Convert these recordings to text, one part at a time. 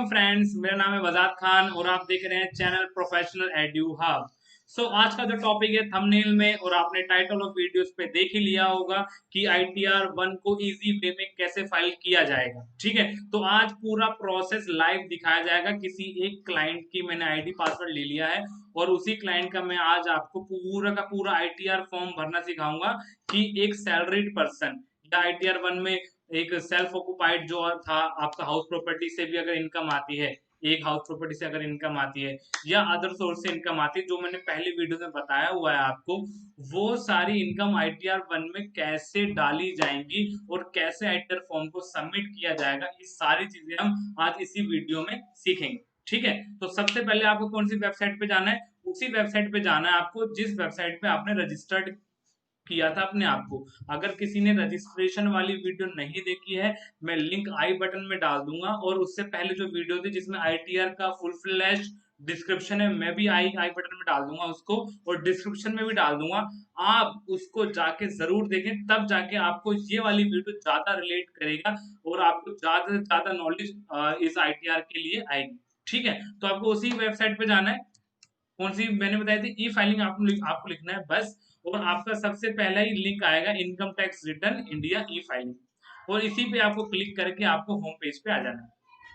Welcome friends, मेरा नाम है वजाद खान और आप देख रहे हैं चैनल प्रोफेशनल एड्यू हब। आज का जो टॉपिक है थंबनेल में और आपने टाइटल ऑफ वीडियोस पे देख ही लिया होगा कि ITR-1 को इजी वे में कैसे फाइल किया जाएगा। ठीक है, तो आज पूरा प्रोसेस लाइव दिखाया जाएगा। किसी एक क्लाइंट की मैंने आईडी पासवर्ड ले लिया है और उसी क्लाइंट का मैं आज आपको पूरा का पूरा ITR फॉर्म भरना सिखाऊंगा कि एक सैलरीड पर्सन या ITR-1 में एक सेल्फ ऑक्युपाइड जो था, आपका हाउस प्रॉपर्टी से भी अगर इनकम आती है, एक हाउस प्रॉपर्टी से अगर इनकम आती है या अदर सोर्स से इनकम आती है, जो मैंने पहली वीडियो में बताया हुआ है आपको, वो सारी इनकम ITR-1 में कैसे डाली जाएंगी और कैसे ITR फॉर्म को सबमिट किया जाएगा, ये सारी चीजें हम आज इसी वीडियो में सीखेंगे। ठीक है, तो सबसे पहले आपको कौन सी वेबसाइट पे जाना है? उसी वेबसाइट पे जाना है आपको जिस वेबसाइट पे आपने रजिस्टर्ड किया था अपने आप को। अगर किसी ने रजिस्ट्रेशन वाली वीडियो नहीं देखी है, मैं लिंक आई बटन में डाल दूंगा और उससे पहले जो वीडियो थी जिसमें ITR का फुल फ्लैश डिस्क्रिप्शन है, मैं भी आई आई बटन में डाल दूंगा उसको और डिस्क्रिप्शन में भी डाल दूंगा। आप उसको जाके जरूर देखें, तब जाके आपको ये वाली वीडियो ज्यादा रिलेट करेगा और आपको ज्यादा से ज्यादा नॉलेज इस ITR के लिए आएगी। ठीक है, तो आपको उसी वेबसाइट पे जाना है। कौन सी मैंने बताई थी? ई फाइलिंग आपको लिखना है बस। और आपका सबसे पहला ही लिंक आएगा इनकम टैक्स रिटर्न इंडिया ई फाइलिंग, और इसी पे आपको क्लिक करके आपको होम पेज पे आ जाना है।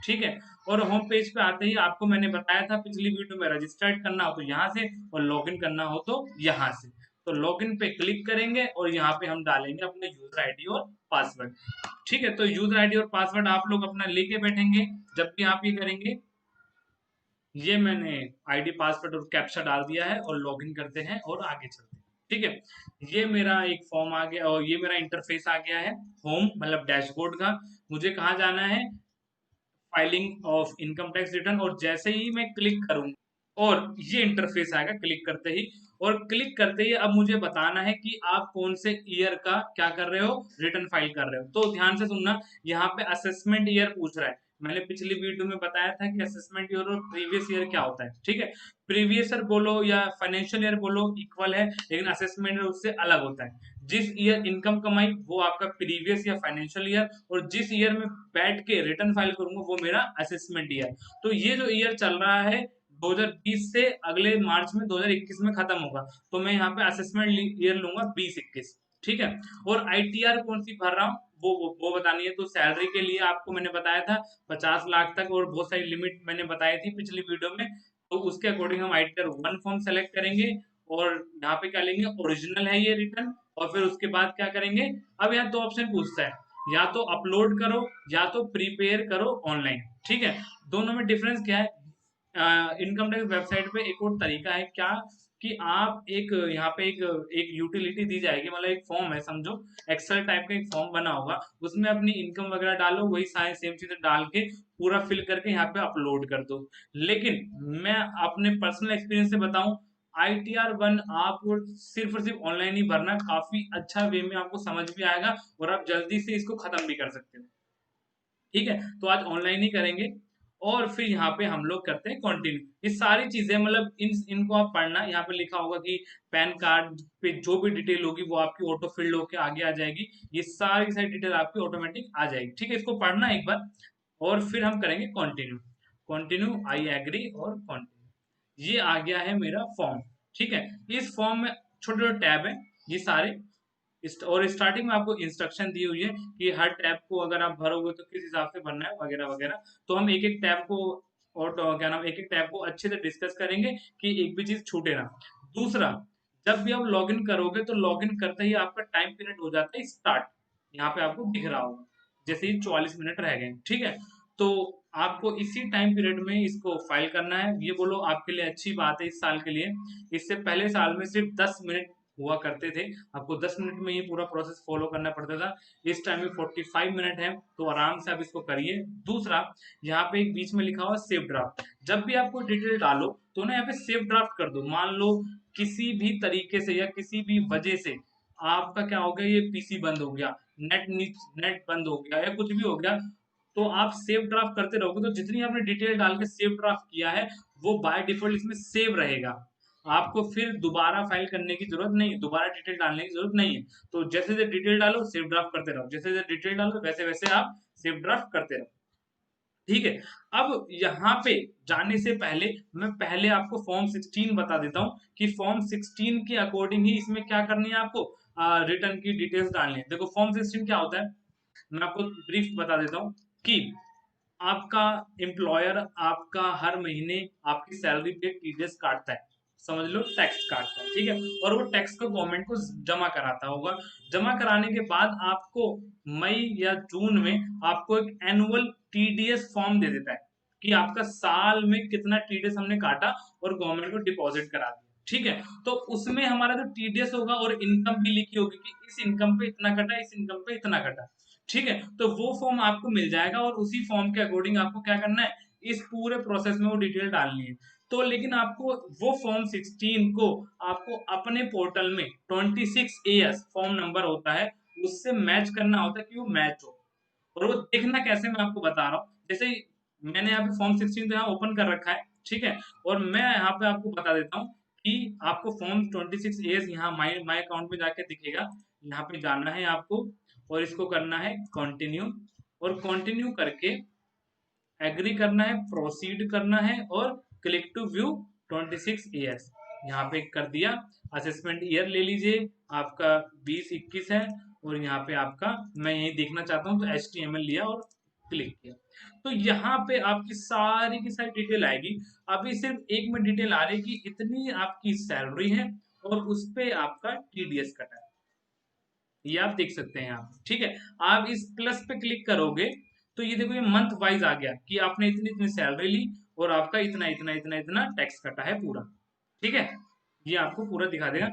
ठीक है, और होम पेज पे आते ही आपको मैंने बताया था पिछली वीडियो में, रजिस्टर्ड करना हो तो यहाँ से और लॉगिन करना हो तो यहाँ से। तो लॉगिन पे क्लिक करेंगे और यहाँ पे हम डालेंगे अपने यूजर आईडी और पासवर्ड। ठीक है, तो यूजर आईडी और पासवर्ड आप लोग अपना लेके बैठेंगे जब भी आप ये करेंगे। ये मैंने आईडी पासवर्ड और कैप्चा डाल दिया है और लॉगिन करते हैं और आगे चलते हैं। ठीक है, ये मेरा एक फॉर्म आ गया और ये मेरा इंटरफेस आ गया है होम मतलब डैशबोर्ड का। मुझे कहाँ जाना है? Filing of income tax return, और जैसे ही मैं क्लिक करूंगा और ये इंटरफेस आएगा क्लिक करते ही। और क्लिक करते ही अब मुझे बताना है कि आप कौन से ईयर का क्या कर रहे हो, रिटर्न फाइल कर रहे हो। तो ध्यान से सुनना, यहाँ पे असेसमेंट ईयर पूछ रहा है। मैंने पिछली वीडियो में बताया था कि असेसमेंट ईयर और प्रीवियस ईयर क्या होता है। ठीक है, प्रीवियस ईयर बोलो या फाइनेंशियल ईयर बोलो इक्वल है, लेकिन असेसमेंट ईयर उससे अलग होता है। जिस ईयर इनकम कमाई वो आपका प्रीवियस या फाइनेंशियल ईयर, और जिस ईयर में बैठ के रिटर्न फाइल करूंगा वो मेरा असेसमेंट ईयर। तो ये जो ईयर चल रहा है 2020 से अगले मार्च में 2021 में खत्म होगा, तो मैं यहाँ पे असेसमेंट ईयर लूंगा 2021। ठीक है, और ITR कौन सी भर रहा हूँ वो बतानी है। तो सैलरी के लिए आपको मैंने बताया था 50 लाख तक, और बहुत सारी लिमिट मैंने बताई थी पिछली वीडियो में। तो उसके अकॉर्डिंग हम ITR-1 फॉर्म सेलेक्ट करेंगे और यहाँ पे क्या लेंगे, ओरिजिनल है ये रिटर्न। और फिर उसके बाद क्या करेंगे, अब यहाँ दो ऑप्शन पूछता है, या तो अपलोड करो या तो प्रिपेयर करो ऑनलाइन। ठीक है, दोनों में डिफरेंस क्या है? इनकम टैक्स वेबसाइट पे एक और तरीका है क्या, कि आप एक यहाँ पे एक यूटिलिटी दी जाएगी, मतलब एक फॉर्म है समझो, एक्सेल टाइप का एक फॉर्म बना होगा, उसमें अपनी इनकम वगैरह डालो, वही सारी सेम चीजें डाल के पूरा फिल करके यहाँ पे अपलोड कर दो। लेकिन मैं अपने पर्सनल एक्सपीरियंस से बताऊं, ITR-1 आपको सिर्फ और सिर्फ ऑनलाइन ही भरना, काफी अच्छा वे में आपको समझ भी आएगा और आप जल्दी से इसको खत्म भी कर सकते हो। ठीक है, तो आज ऑनलाइन ही करेंगे और फिर यहाँ पे हम लोग करते हैं कंटिन्यू। ये सारी चीजें मतलब इनको आप पढ़ना, यहाँ पे लिखा होगा कि पैन कार्ड पे जो भी डिटेल होगी वो आपकी ऑटो फिल्ड होके आगे आ जाएगी। ये सारी सारी डिटेल आपकी ऑटोमेटिक आ जाएगी। ठीक है, इसको पढ़ना एक बार और फिर हम करेंगे कंटिन्यू। कंटिन्यू, आई एग्री और कंटिन्यू। ये आ गया है मेरा फॉर्म। ठीक है, इस फॉर्म में छोटे छोटे टैब है ये सारे, और स्टार्टिंग में आपको इंस्ट्रक्शन दी हुई है कि हर टैब को अगर आप भरोगे तो किस हिसाब से भरना है वगैरह वगैरह। तो हम एक एक टैब को और क्या नाम, एक एक टैब को अच्छे से डिस्कस करेंगे कि एक भी चीज छूटे ना। दूसरा, जब भी आप लॉगिन करोगे तो लॉगिन करते ही आपका टाइम पीरियड हो जाता है स्टार्ट। यहाँ पे आपको दिख रहा होगा जैसे ही 44 मिनट रह गए। ठीक है, तो आपको इसी टाइम पीरियड में इसको फाइल करना है। ये बोलो आपके लिए अच्छी बात है इस साल के लिए। इससे पहले साल में सिर्फ 10 मिनट हुआ करते थे, आपको 10 मिनट में ये पूरा प्रोसेस फॉलो करना पड़ता था। इस टाइम में 45 मिनट है, तो आराम से आप इसको करिए। दूसरा, यहाँ पे एक बीच में लिखा हुआ सेव ड्राफ्ट, जब भी आपको डिटेल डालो तो ना यहाँ पे सेव ड्राफ्ट कर दो। मान लो किसी भी तरीके से या किसी भी वजह से आपका क्या हो गया, ये PC बंद हो गया, नेट बंद हो गया या कुछ भी हो गया, तो आप सेव ड्राफ्ट करते रहोगे तो जितनी आपने डिटेल डाल के सेव ड्राफ्ट किया है वो बाय डिफॉल्ट इसमें सेव रहेगा। आपको फिर दोबारा फाइल करने की जरूरत नहीं है, दोबारा डिटेल डालने की जरूरत नहीं है। तो जैसे जैसे डिटेल डालो सेव ड्राफ्ट करते रहो, जैसे जैसे डिटेल डालो वैसे वैसे आप सेव ड्राफ्ट करते रहो। ठीक है। अब यहाँ पे जाने से पहले मैं पहले आपको फॉर्म 16 बता देता हूँ कि फॉर्म 16 के अकॉर्डिंग ही इसमें क्या करनी है आपको, रिटर्न की डिटेल्स डालनी है। देखो फॉर्म 16 क्या होता है, मैं आपको ब्रीफ बता देता हूँ कि आपका एम्प्लॉयर आपका हर महीने आपकी सैलरी पे टीडीएस काटता है, समझ लो टैक्स काटता है, ठीक है। और वो टैक्स को गवर्नमेंट को जमा कराता होगा। जमा कराने के बाद आपको मई या जून में आपको एक एनुअल टीडीएस फॉर्म दे देता है कि आपका साल में कितना टीडीएस हमने काटा और गवर्नमेंट को डिपॉजिट करा दिया, ठीक है। तो उसमें हमारा जो टीडीएस होगा और इनकम भी लिखी होगी कि इस इनकम पे इतना कटा, इस इनकम पे इतना कटा, ठीक है। तो वो फॉर्म आपको मिल जाएगा और उसी फॉर्म के अकॉर्डिंग आपको क्या करना है, इस पूरे प्रोसेस में वो डिटेल डालनी है। तो लेकिन आपको वो फॉर्म 16 को आपको अपने पोर्टल में 26AS फॉर्म नंबर होता है, उससे मैच करना होता है कि वो मैच हो। और वो देखना कैसे, मैं आपको बता रहा हूँ। जैसे मैंने यहाँ पे फॉर्म 16 तो यहाँ ओपन कर रखा है, ठीक है। और मैं यहाँ पे आपको बता देता हूँ कि आपको फॉर्म 26A यहाँ माई माई अकाउंट में जाके दिखेगा, यहाँ पे जाना है आपको और इसको करना है कंटिन्यू, और कंटिन्यू करके एग्री करना है, प्रोसीड करना है और क्लिक टू व्यू 26 ईयर्स यहाँ पे कर दिया। असेसमेंट ईयर ले लीजिए, आपका 2021 है और यहाँ पे आपका मैं यही देखना चाहता हूँ तो HTML लिया और क्लिक किया। तो यहाँ पे आपकी सारी की सारी डिटेल आएगी। अभी सिर्फ एक में डिटेल आ रही है कि इतनी आपकी सैलरी है और उस पे आपका टीडीएस कटा है, ये आप देख सकते हैं आप, ठीक है। आप इस प्लस पे क्लिक करोगे तो ये देखो ये मंथ वाइज आ गया कि आपने इतनी इतनी सैलरी ली और आपका इतना इतना इतना इतना टैक्स कटा है पूरा, ठीक है। ये आपको पूरा दिखा देगा,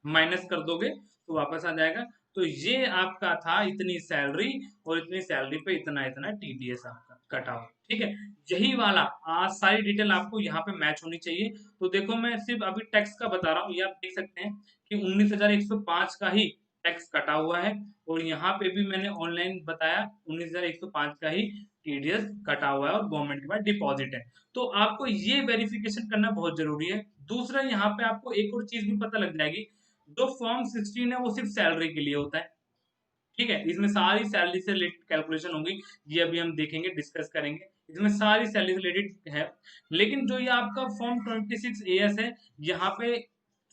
माइनस कर दोगे तो वापस आ जाएगा। तो ये आपका था इतनी सैलरी और इतनी सैलरी पे इतना इतना टीडीएस आपका कटा हो, ठीक है। यही वाला आज सारी डिटेल आपको यहाँ पे मैच होनी चाहिए। तो देखो मैं सिर्फ अभी टैक्स का बता रहा हूँ, ये आप देख सकते हैं कि 19,105 का ही टैक्स कटा हुआ है और यहाँ पे भी मैंने ऑनलाइन बताया 19,105 का ही टीडीएस कटा हुआ है और गवर्नमेंट के पास डिपॉजिट है। तो आपको ये वेरिफिकेशन करना बहुत जरूरी है। दूसरा यहाँ पे आपको एक और चीज भी पता लग जाएगी, जो फॉर्म 16 है वो सिर्फ सैलरी के लिए होता है, ठीक है। इसमें सारी सैलरी से रिलेटेड कैलकुलेशन होगी, ये अभी हम देखेंगे, डिस्कस करेंगे, इसमें सारी सैलरी से रिलेटेड है। लेकिन जो ये आपका फॉर्म 26 AS है, यहाँ पे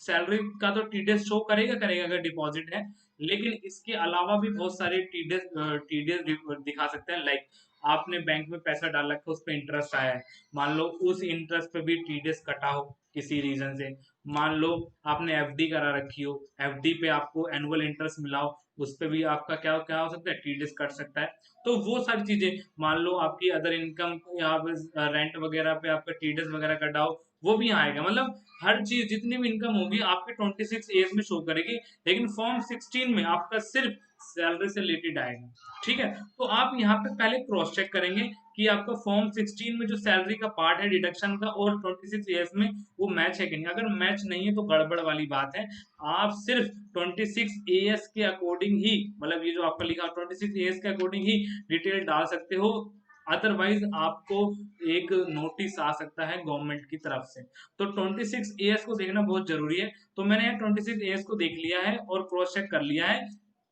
सैलरी का तो टीडीएस शो करेगा करेगा अगर डिपॉजिट है, लेकिन इसके अलावा भी बहुत सारे टीडीएस टीडीएस दिखा सकते हैं। लाइक आपने बैंक में पैसा डाल रखा है, उस पर इंटरेस्ट आया है, मान लो उस इंटरेस्ट पे भी टीडीएस कटा हो किसी रीजन से। मान लो आपने एफडी करा रखी हो, एफडी पे आपको एनुअल इंटरेस्ट मिला हो, उस पे भी आपका क्या क्या हो सकता है, टीडीएस कट सकता है। तो वो सारी चीजें, मान लो आपकी अदर इनकम यहाँ पे रेंट वगैरह पे आपका टीडीएस वगैरह कटा हो, वो भी आएगा। मतलब हर चीज जितनी भी इनकम होगी आपके 26 एज में शो करेगी। लेकिन फॉर्म 16 में आपका सिर्फ सैलरी से रिलेटेड आएगा, ठीक है। तो आप यहाँ पे पहले क्रॉस चेक करेंगे कि आपका फॉर्म 16 में जो सैलरी का पार्ट है डिडक्शन का और 26 एज में वो मैच है कि नहीं। अगर मैच नहीं है तो गड़बड़ वाली बात है। आप सिर्फ 26 AS के अकॉर्डिंग ही, मतलब ये जो आपका लिखा 26 AS के अकॉर्डिंग ही डिटेल डाल सकते हो, अदरवाइज आपको एक नोटिस आ सकता है गवर्नमेंट की तरफ से। तो 26 AS को देखना बहुत जरूरी है। तो मैंने 26 AS को देख लिया है और क्रॉस चेक कर लिया है,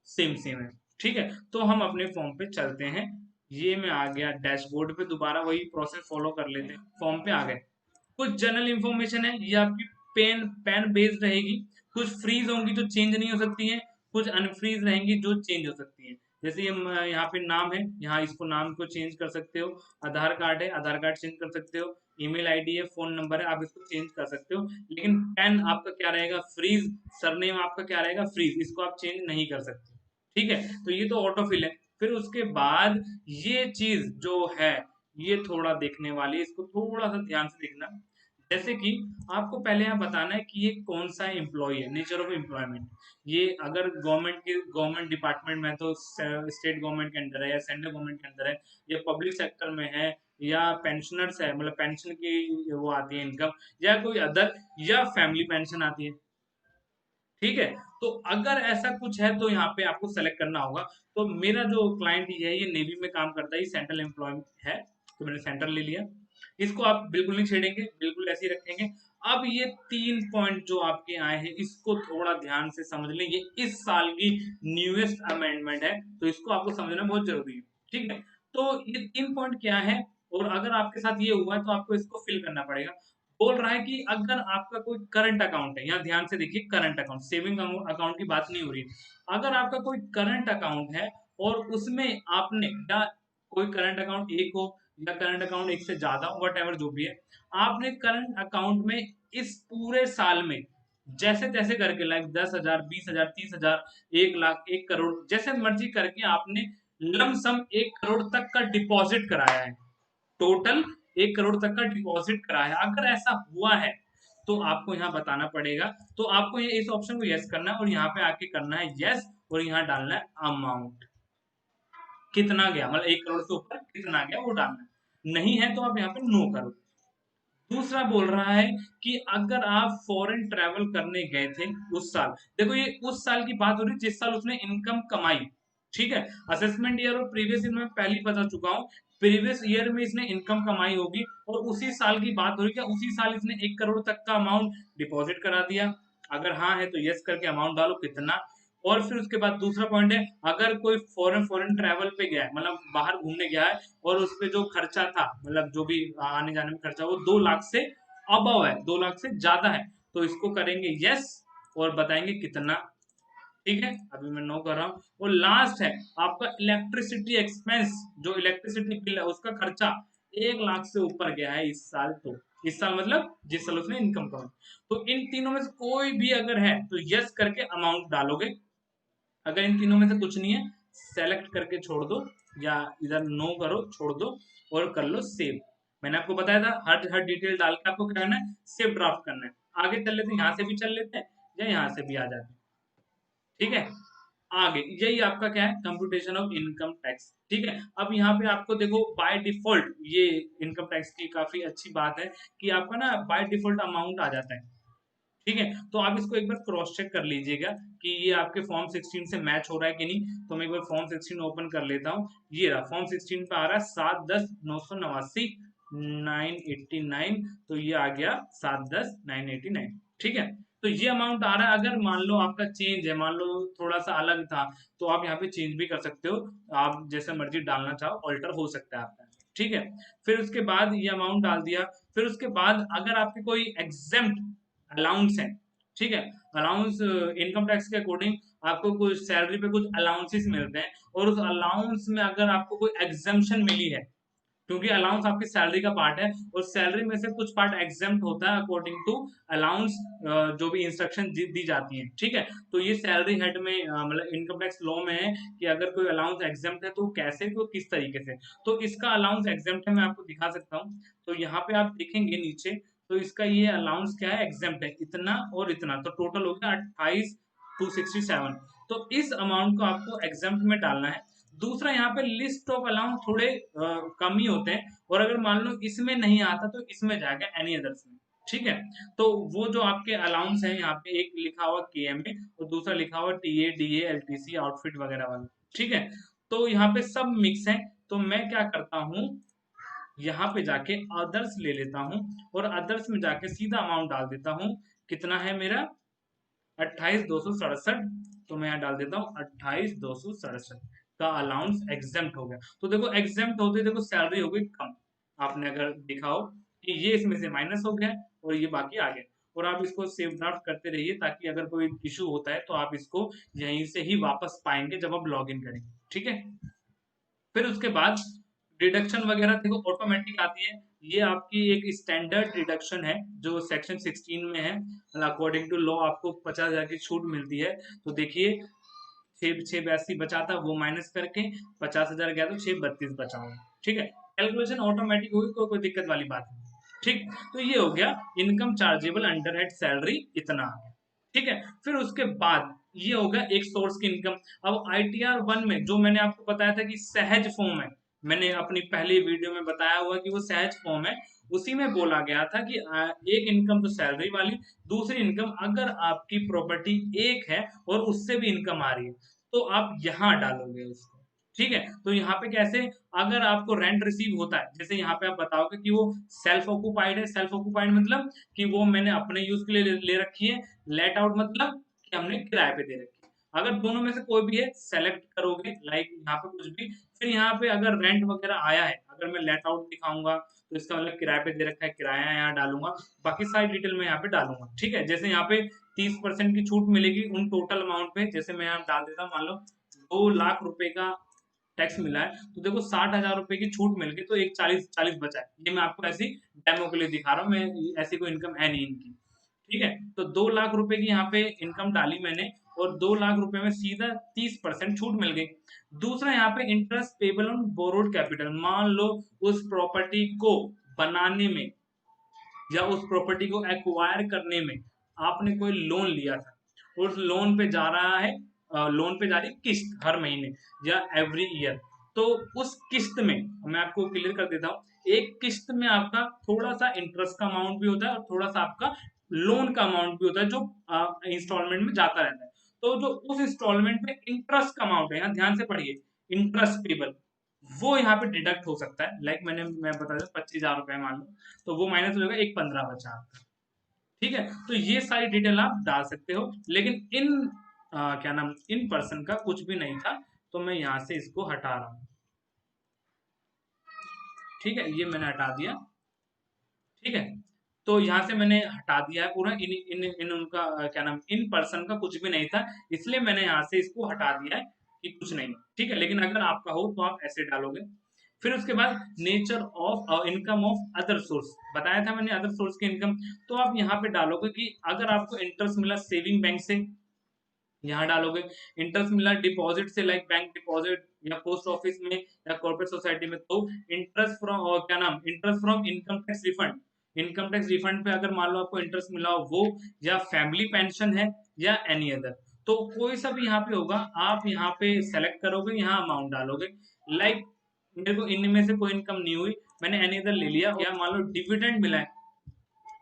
सेम सेम है, ठीक है। तो हम अपने फॉर्म पे चलते हैं। ये मैं आ गया डैशबोर्ड पे, दोबारा वही प्रोसेस फॉलो कर लेते हैं, फॉर्म पे आ गए। कुछ जनरल इंफॉर्मेशन है, ये आपकी पेन पेन बेस्ड रहेगी। कुछ फ्रीज होंगी जो चेंज नहीं हो सकती हैं, कुछ अनफ्रीज रहेंगी जो चेंज हो सकती हैं। जैसे ये यहाँ पे नाम है, यहाँ इसको नाम को चेंज कर सकते हो। आधार कार्ड है, आधार कार्ड चेंज कर सकते हो। ईमेल आईडी है, फोन नंबर है, आप इसको चेंज कर सकते हो। लेकिन पेन आपका क्या रहेगा, फ्रीज। सरनेम आपका क्या रहेगा, फ्रीज, इसको आप चेंज नहीं कर सकते, ठीक है। तो ये तो ऑटोफिल है। फिर उसके बाद ये चीज जो है ये थोड़ा देखने वाली है, इसको थोड़ा सा ध्यान से देखना। जैसे कि आपको पहले यहाँ बताना है कि ये कौन सा एम्प्लॉय है, नेचर ऑफ एम्प्लॉयमेंट। ये अगर गवर्नमेंट डिपार्टमेंट में है तो स्टेट गवर्नमेंट के अंदर है या सेंट्रल गवर्नमेंट के अंदर है, या पब्लिक सेक्टर में है, या पेंशनर्स है, मतलब पेंशन की वो आती है इनकम, या कोई अदर, या फैमिली पेंशन आती है, ठीक है। तो अगर ऐसा कुछ है तो यहाँ पे आपको सेलेक्ट करना होगा। तो मेरा जो क्लाइंट है ये नेवी में काम करता है, ये सेंट्रल एम्प्लॉय है, तो मैंने सेंट्रल ले लिया। इसको आप बिल्कुल नहीं छेड़ेंगे, बिल्कुल ऐसे ही रखेंगे। अब ये 3 पॉइंट जो आपके आए हैं इसको थोड़ा ध्यान से समझ लें, ये इस साल की न्यूएस्ट अमेंडमेंट है, तो इसको आपको समझना बहुत जरूरी है, ठीक है। तो ये 3 पॉइंट क्या है, और अगर आपके साथ ये हुआ है तो आपको इसको फिल करना पड़ेगा। बोल रहा है कि अगर आपका कोई करंट अकाउंट है, यहाँ ध्यान से देखिए, करंट अकाउंट, सेविंग अकाउंट की बात नहीं हो रही है। अगर आपका कोई करंट अकाउंट है और उसमें आपने, या कोई करंट अकाउंट एक हो या करंट अकाउंट एक से ज्यादा, वट एवर जो भी है, आपने करंट अकाउंट में इस पूरे साल में जैसे तैसे करके, लाइक 10,000, 20,000, 30,000, 1 लाख, 1 करोड़, जैसे मर्जी करके आपने लमसम 1 करोड़ तक का डिपॉजिट कराया है, टोटल 1 करोड़ तक का डिपॉजिट कराया है। अगर ऐसा हुआ है तो आपको यहाँ बताना पड़ेगा। तो आपको ये इस ऑप्शन को यस करना है और यहाँ पे आके करना है यस, और यहाँ डालना है अमाउंट, कितना गया, मतलब 1 करोड़ से ऊपर कितना गया वो डालना है। नहीं है तो आप यहाँ पे नो करो। दूसरा बोल रहा है कि अगर आप फॉरेन ट्रैवल करने गए थे उस साल, देखो ये उस साल की बात हो रही है जिस साल उसने इनकम कमाई, ठीक है। असेसमेंट ईयर और प्रीवियस ईयर में पहले ही बता चुका हूँ, प्रीवियस ईयर में इसने इनकम कमाई होगी और उसी साल की बात हो रही है, उसी साल इसने 1 करोड़ तक का अमाउंट डिपॉजिट करा दिया। अगर हाँ है तो यस करके अमाउंट डालो कितना। और फिर उसके बाद दूसरा पॉइंट है, अगर कोई फॉरेन ट्रैवल पे गया है, मतलब बाहर घूमने गया है, और उस पे जो खर्चा था, मतलब जो भी आने जाने में खर्चा, वो 2 लाख से अबव है, 2 लाख से ज्यादा है, तो इसको करेंगे यस और बताएंगे कितना। ठीक है, अभी मैं नो कर रहा हूँ। और लास्ट है आपका इलेक्ट्रिसिटी एक्सपेंस, जो इलेक्ट्रिसिटी बिल है उसका खर्चा 1 लाख से ऊपर गया है इस साल, तो इस साल मतलब जिस साल उसने इनकम कमाई। तो इन तीनों में से कोई भी अगर है तो यस करके अमाउंट डालोगे। अगर इन तीनों में से कुछ नहीं है, सेलेक्ट करके छोड़ दो, या इधर नो करो छोड़ दो और कर लो सेव। मैंने आपको बताया था हर डिटेल डाल के आपको क्या करना है, सेव ड्राफ्ट करना है। आगे चल लेते हैं, यहाँ से भी चल लेते हैं या यहाँ से भी आ जाते हैं। ठीक है, आगे यही आपका क्या है, कंप्यूटेशन ऑफ इनकम टैक्स। ठीक है, अब यहाँ पे आपको देखो बाय डिफॉल्ट, ये इनकम टैक्स की काफी अच्छी बात है कि आपका ना बाय डिफॉल्ट अमाउंट आ जाता है। ठीक है, तो आप इसको एक बार क्रॉस चेक कर लीजिएगा कि ये आपके फॉर्म 16 से मैच हो रहा है कि नहीं। तो मैं एक बार फॉर्म 16 ओपन कर लेता हूँ। ये रहा फॉर्म 16 पे आ रहा है 7/10/989 989, तो ये आ गया 7/10/989। ठीक है, तो ये अमाउंट आ रहा है। अगर मान लो आपका चेंज है, मान लो थोड़ा सा अलग था, तो आप यहाँ पे चेंज भी कर सकते हो, आप जैसे मर्जी डालना चाहो ऑल्टर हो सकता है आपका। ठीक है, फिर उसके बाद ये अमाउंट डाल दिया। फिर उसके बाद अगर आपके कोई एग्जेम्प्ट अलाउंस है, ठीक है, अलाउंस इनकम टैक्स के अकॉर्डिंग आपको कुछ सैलरी पे कुछ अलाउंसेस मिलते हैं, और उस अलाउंस में अगर आपको कोई एग्जेम्पशन मिली है, क्योंकि अलाउंस आपकी सैलरी का पार्ट है और सैलरी में से कुछ पार्ट एग्जेम्प्ट होता है अकॉर्डिंग टू अलाउंस, जो भी इंस्ट्रक्शन दी जाती है। ठीक है, तो ये सैलरी हेड में मतलब इनकम टैक्स लॉ में है कि अगर कोई अलाउंस एग्जेम्प्ट है तो कैसे, तो किस तरीके से। तो इसका अलाउंस एग्जेम्प्ट है, मैं आपको दिखा सकता हूँ। तो यहाँ पे आप देखेंगे नीचे, तो इसका ये अलाउंस क्या है, एग्जेम्प्ट है इतना और इतना, तो टोटल हो गया 28,267। तो इस अमाउंट को आपको एग्जेम्प्ट में डालना है। दूसरा यहाँ पे लिस्ट ऑफ अलाउंस थोड़े कम ही होते हैं, और अगर मान लो इसमें नहीं आता तो इसमें जाएगा एनी अदर्स में। ठीक है, तो वो जो आपके अलाउंस है, यहाँ पे एक लिखा हुआ केएमए और दूसरा लिखा हुआ टीए डीए एलटीसी आउटफिट वगैरह वाला। ठीक है, तो यहाँ पे सब मिक्स है। तो मैं क्या करता हूँ, यहाँ पे जाके अदर्स ले लेता हूँ और अदर्स में जाके सीधा अमाउंट डाल देता हूँ। कितना है मेरा, 28,267। तो मैं यहाँ डाल देता हूँ 28,267 का अलाउंस एग्जेम्प्ट हो गया। तो देखो एग्जेम्प्ट होते देखो सैलरी हो गई कम, आपने अगर देखा हो कि ये इसमें से माइनस हो गया और ये बाकी आ गया। और आप इसको सेव ड्राफ्ट करते रहिए, ताकि अगर कोई इशू होता है तो आप इसको यहीं से ही वापस पाएंगे जब आप लॉग इन करेंगे। ठीक है, फिर उसके बाद डिडक्शन वगैरह देखो ऑटोमेटिक आती है। ये आपकी एक स्टैंडर्ड डिडक्शन है जो सेक्शन 16 में है, अकॉर्डिंग टू लॉ आपको 50,000 की छूट मिलती है। तो देखिए 6,82 बचा था, वो माइनस करके 50,000 गया तो 6,32 बचा होगा। ठीक है, कैलकुलेशन ऑटोमेटिक होगी, कोई दिक्कत वाली बात नहीं। ठीक, तो ये हो गया income chargeable under head salary, इतना आ गया। ठीक है, फिर उसके बाद ये होगा एक सोर्स की इनकम। अब आईटीआर 1 में जो मैंने आपको बताया था कि सहज फॉर्म है, मैंने अपनी पहली वीडियो में बताया हुआ कि वो सहज फॉर्म है, उसी में बोला गया था कि एक इनकम तो सैलरी वाली, दूसरी इनकम अगर आपकी प्रॉपर्टी एक है और उससे भी इनकम आ रही है तो आप यहाँ डालोगे उसको। ठीक है, तो यहाँ पे कैसे, अगर आपको रेंट रिसीव होता है, जैसे यहाँ पे आप बताओगे कि वो सेल्फ ऑक्यूपाइड है। सेल्फ ऑक्यूपाइड मतलब कि वो मैंने अपने यूज के लिए ले रखी है। लेट आउट मतलब कि हमने किराए पे दे रखी है। अगर दोनों में से कोई भी है सेलेक्ट करोगे, लाइक यहाँ पे कुछ भी, फिर यहाँ पे अगर रेंट वगैरह आया है, अगर मैं लेट आउट दिखाऊंगा तो इसका मतलब किराए पे दे रखा है, किराया यहाँ डालूंगा, बाकी सारी डिटेल मैं यहाँ पे डालूंगा। ठीक है, जैसे यहाँ पे 30% की छूट मिलेगी उन टोटल अमाउंट पे, जैसे मैं यहाँ डाल देता हूँ, मान लो 2 लाख रुपए का टैक्स मिला है, तो देखो 60,000 रुपए की छूट मिल गई, तो एक 40 बचा है। ये मैं आपको ऐसी डेमो के लिए दिखा रहा हूँ, मैं ऐसी कोई इनकम है नहीं इनकी। ठीक है, तो 2 लाख रुपए की यहाँ पे इनकम डाली मैंने, और 2 लाख रुपए में सीधा 30% छूट मिल गई। दूसरा यहाँ पे interest payable on borrowed capital, मान लो उस प्रॉपर्टी को बनाने में या उस प्रॉपर्टी को एक्वायर करने में आपने कोई लोन लिया था, उस लोन पे जा रहा है, लोन पे जा रही किस्त हर महीने या एवरी ईयर, तो उस किस्त में मैं आपको क्लियर कर देता हूँ, एक किस्त में आपका थोड़ा सा इंटरेस्ट का अमाउंट भी होता है और थोड़ा सा आपका लोन का अमाउंट भी होता है, जो इंस्टॉलमेंट में जाता रहता है। तो जो उस इंस्टॉलमेंट में इंटरेस्ट का अमाउंट है, यहाँ ध्यान से पढ़िए, इंटरेस्ट पेबल, वो यहाँ पे डिडक्ट हो सकता है। लाइक मैं बता दूं 25,000 रुपए मान लो, तो वो माइनस हो जाएगा, एक 15 बचा आपका। ठीक है, तो ये सारी डिटेल आप डाल सकते हो, लेकिन क्या नाम, इन पर्सन का कुछ भी नहीं था, तो मैं यहाँ से इसको हटा रहा हूँ। ठीक है, ये मैंने हटा दिया। ठीक है, तो यहाँ से मैंने हटा दिया है पूरा, इन इन इन उनका क्या नाम, इन पर्सन का कुछ भी नहीं था, इसलिए मैंने यहाँ से इसको हटा दिया है कि कुछ नहीं। ठीक है, लेकिन अगर आपका हो तो आप ऐसे डालोगे। फिर उसके बाद nature of income of other source, बताया था मैंने अदर सोर्स की इनकम, तो आप यहाँ पे डालोगे कि अगर आपको इंटरेस्ट मिला सेविंग बैंक से, यहाँ डालोगे। इंटरेस्ट मिला डिपॉजिट से, लाइक बैंक डिपॉजिट या पोस्ट ऑफिस में या कॉर्पोरेट सोसाइटी में, तो इंटरेस्ट फ्रॉम, और क्या नाम, interest from income tax refund, income tax refund पे अगर मान लो आपको इंटरेस्ट मिला हो वो, या फैमिली पेंशन है, या एनी अदर, तो कोई सा भी यहाँ पे होगा, आप यहाँ पे सेलेक्ट करोगे, यहाँ अमाउंट डालोगे। लाइक मेरे को इनमें से कोई इनकम नहीं हुई, मैंने एनी अदर ले लिया, या मान लो डिविडेंड मिला है,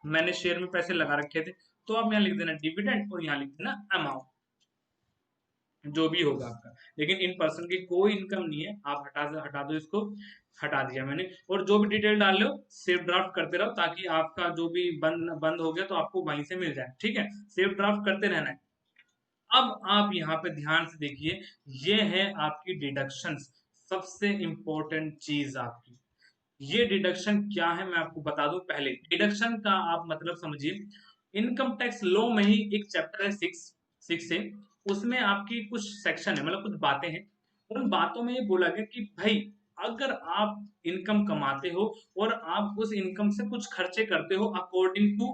मैंने शेयर में पैसे लगा रखे थे, तो आप यहाँ लिख देना डिविडेंड और यहाँ लिख देना अमाउंट, जो भी होगा आपका। लेकिन इन पर्सन की कोई इनकम नहीं है, आप हटा दो इसको, हटा दिया मैंने। और जो भी डिटेल डाल लो सेव ड्राफ्ट करते रहो, ताकि आपका जो भी बंद बंद हो गया तो आपको वहीं से मिल जाए। ठीक है, सेव ड्राफ्ट करते रहना है। अब आप यहाँ पे ध्यान से देखिए, ये है आपकी डिडक्शंस, सबसे इंपॉर्टेंट चीज आपकी। ये डिडक्शन क्या है मैं आपको बता दूं। पहले डिडक्शन का आप मतलब समझिए, इनकम टैक्स लॉ में ही एक चैप्टर है 6 से, उसमें आपकी कुछ सेक्शन है, मतलब कुछ बातें हैं, उन बातों में ये बोला गया कि भाई अगर आप इनकम कमाते हो और आप उस इनकम से कुछ खर्चे करते हो अकॉर्डिंग टू